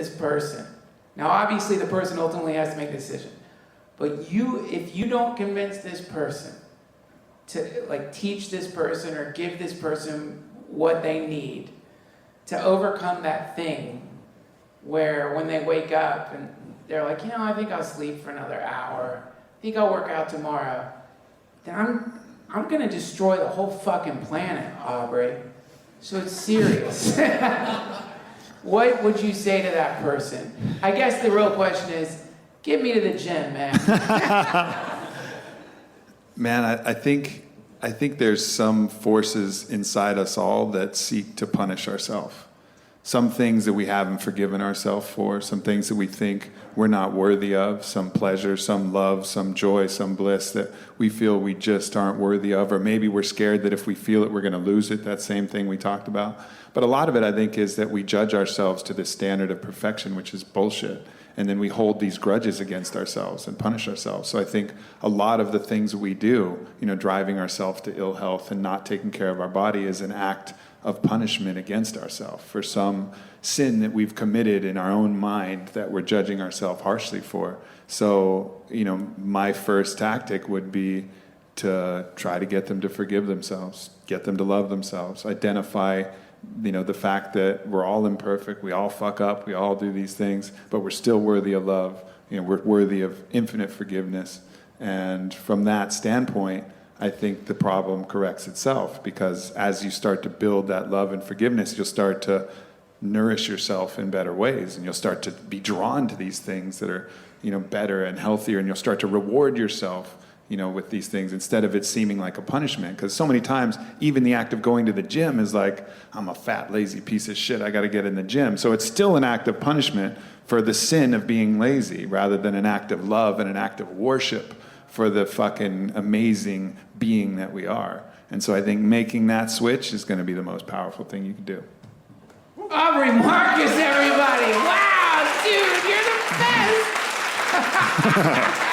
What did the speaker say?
this person. Now, obviously, the person ultimately has to make the decision. But if you don't convince this person to like teach this person or give this person what they need to overcome that thing where when they wake up and they're like, I think I'll sleep for another hour. I think I'll work out tomorrow. Then I'm gonna destroy the whole fucking planet, Aubrey. So it's serious. What would you say to that person? I guess the real question is, get me to the gym, man. Man, I think there's some forces inside us all that seek to punish ourselves. Some things that we haven't forgiven ourselves for, some things that we think we're not worthy of, some pleasure, some love, some joy, some bliss that we feel we just aren't worthy of, or maybe we're scared that if we feel it, we're going to lose it, that same thing we talked about. But a lot of it, I think, is that we judge ourselves to this standard of perfection, which is bullshit. And then we hold these grudges against ourselves and punish ourselves. So I think a lot of the things we do, driving ourselves to ill health and not taking care of our body is an act of punishment against ourselves for some sin that we've committed in our own mind that we're judging ourselves harshly for. So, my first tactic would be to try to get them to forgive themselves, get them to love themselves, identify the fact that we're all imperfect, we all fuck up, we all do these things, but we're still worthy of love. We're worthy of infinite forgiveness. And from that standpoint, I think the problem corrects itself, because as you start to build that love and forgiveness, you'll start to nourish yourself in better ways, and you'll start to be drawn to these things that are, better and healthier, and you'll start to reward yourself with these things instead of it seeming like a punishment. Because so many times, even the act of going to the gym is like, I'm a fat, lazy piece of shit, I got to get in the gym. So it's still an act of punishment for the sin of being lazy, rather than an act of love and an act of worship for the fucking amazing being that we are. And so I think making that switch is going to be the most powerful thing you can do. Aubrey Marcus, everybody! Wow, dude, you're the best!